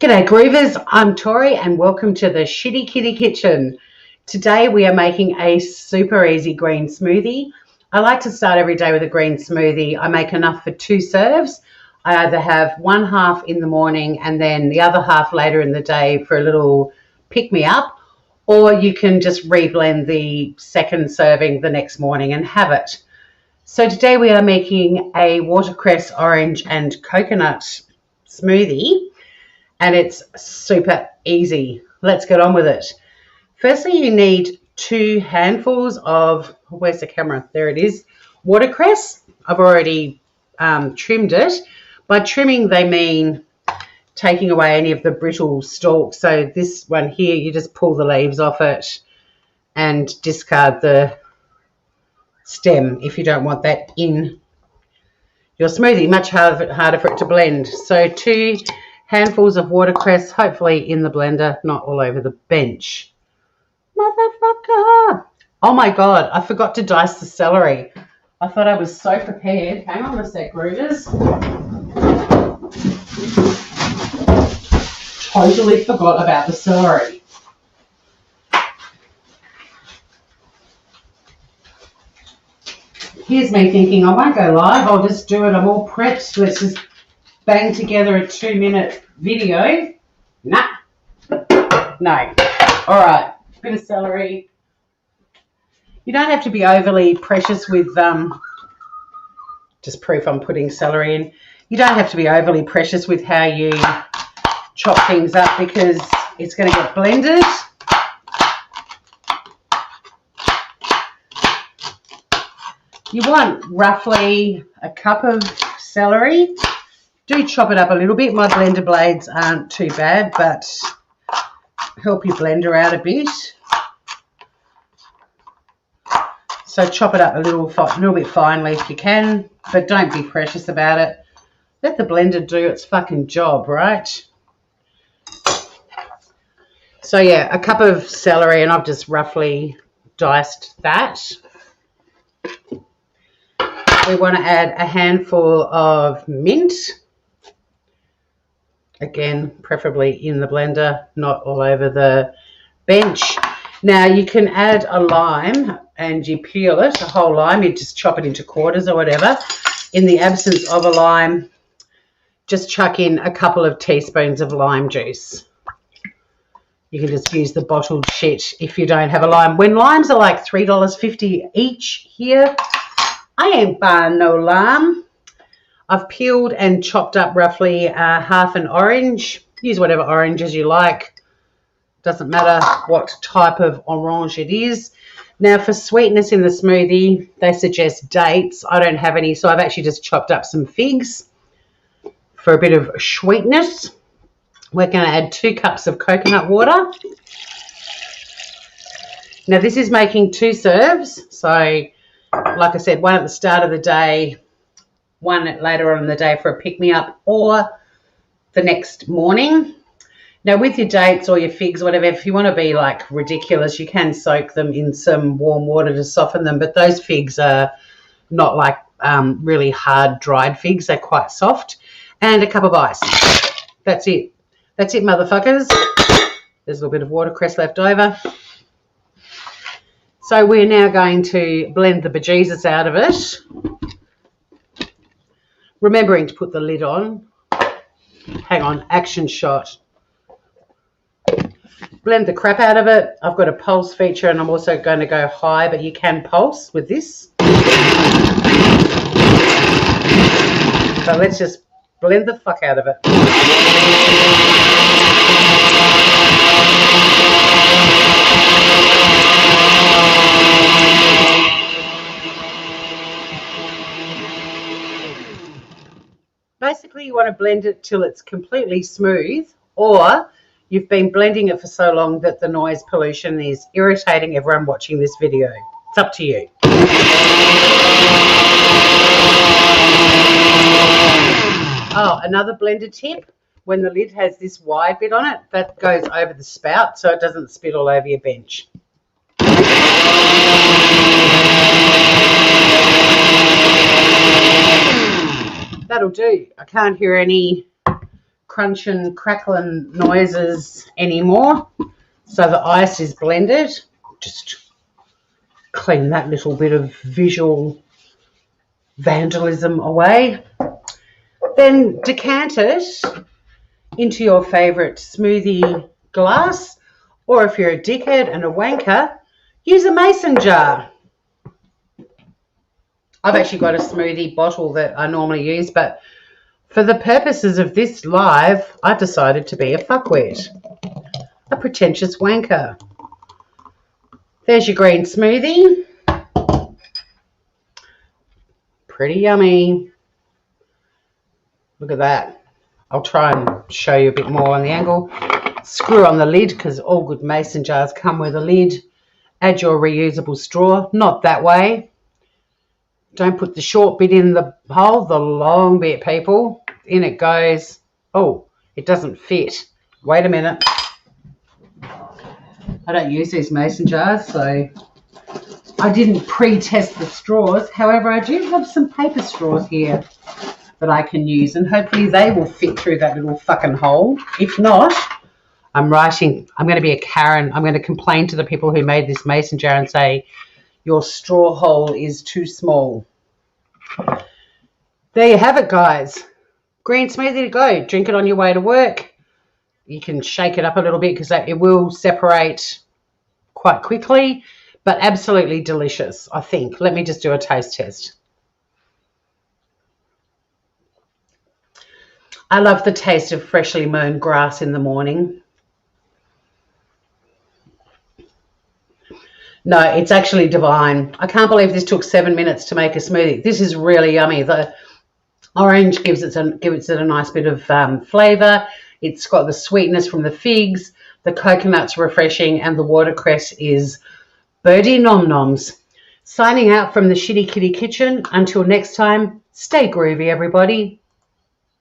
G'day Groovers, I'm Tori and welcome to the Shitty Kitty Kitchen. Today we are making a super easy green smoothie. I like to start every day with a green smoothie. I make enough for 2 serves. I either have one half in the morning and then the other half later in the day for a little pick-me-up, or you can just reblend the second serving the next morning and have it. So today we are making a watercress, orange and coconut smoothie. And it's super easy. Let's get on with it. Firstly, you need 2 handfuls of, where's the camera? There it is, watercress. I've already trimmed it. By trimming, they mean taking away any of the brittle stalks. So this one here, you just pull the leaves off it and discard the stem if you don't want that in your smoothie. Much harder for it to blend. So 2 handfuls of watercress, hopefully in the blender, not all over the bench. Motherfucker! Oh my God, I forgot to dice the celery. I thought I was so prepared. Hang on a sec, Groovers. Totally forgot about the celery. Here's me thinking, I won't go live, I'll just do it. I'm all prepped. Let's just bang together a 2-minute video. Nah. No. All right. Bit of celery. You don't have to be overly precious with, just proof I'm putting celery in. You don't have to be overly precious with how you chop things up because it's going to get blended. You want roughly a cup of celery. Do chop it up a little bit. My blender blades aren't too bad, but help your blender out a bit. So chop it up a little bit finely if you can, but don't be precious about it. Let the blender do its fucking job, right? So yeah, a cup of celery, and I've just roughly diced that. We want to add a handful of mint. Again, preferably in the blender, not all over the bench. Now, you can add a lime and you peel it, a whole lime. You just chop it into quarters or whatever. In the absence of a lime, just chuck in a couple of teaspoons of lime juice. You can just use the bottled shit if you don't have a lime. When limes are like $3.50 each here, I ain't buying no lime. I've peeled and chopped up roughly half an orange. Use whatever oranges you like. Doesn't matter what type of orange it is. Now for sweetness in the smoothie, they suggest dates. I don't have any, so I've actually just chopped up some figs for a bit of sweetness. We're going to add 2 cups of coconut water. Now this is making 2 serves. So like I said, one at the start of the day, one later on in the day for a pick-me-up, or the next morning. Now with your dates or your figs, whatever, if you want to be like ridiculous, you can soak them in some warm water to soften them, but those figs are not like really hard dried figs. They're quite soft. And a cup of ice. That's it. That's it, motherfuckers. There's a little bit of watercress left over. So we're now going to blend the bejesus out of it. Remembering to put the lid on. Hang on, action shot. Blend the crap out of it. I've got a pulse feature and I'm also going to go high, but you can pulse with this. So let's just blend the fuck out of it. Basically, you want to blend it till it's completely smooth, or you've been blending it for so long that the noise pollution is irritating everyone watching this video. It's up to you. Oh, another blender tip. When the lid has this wide bit on it, that goes over the spout so it doesn't spit all over your bench. That'll do. I can't hear any crunching, crackling noises anymore. So the ice is blended. Just clean that little bit of visual vandalism away. Then decant it into your favourite smoothie glass, or if you're a dickhead and a wanker, use a mason jar. I've actually got a smoothie bottle that I normally use, but for the purposes of this live, I decided to be a fuckwit, a pretentious wanker. There's your green smoothie. Pretty yummy. Look at that. I'll try and show you a bit more on the angle. Screw on the lid, because all good mason jars come with a lid. Add your reusable straw. Not that way. Don't put the short bit in the hole, the long bit, people. In it goes. Oh, it doesn't fit. Wait a minute. I don't use these mason jars, so I didn't pre-test the straws. However, I do have some paper straws here that I can use, and hopefully they will fit through that little fucking hole. If not, I'm going to be a Karen. I'm going to complain to the people who made this mason jar and say, your straw hole is too small. There you have it, guys. Green smoothie to go. Drink it on your way to work. You can shake it up a little bit because it will separate quite quickly, but absolutely delicious, I think. Let me just do a taste test. I love the taste of freshly mown grass in the morning. No, it's actually divine. I can't believe this took 7 minutes to make a smoothie. This is really yummy. The orange gives it a nice bit of flavour. It's got the sweetness from the figs. The coconut's refreshing, and the watercress is birdie nom-noms. Signing out from the Shitty Kitty Kitchen. Until next time, stay groovy, everybody.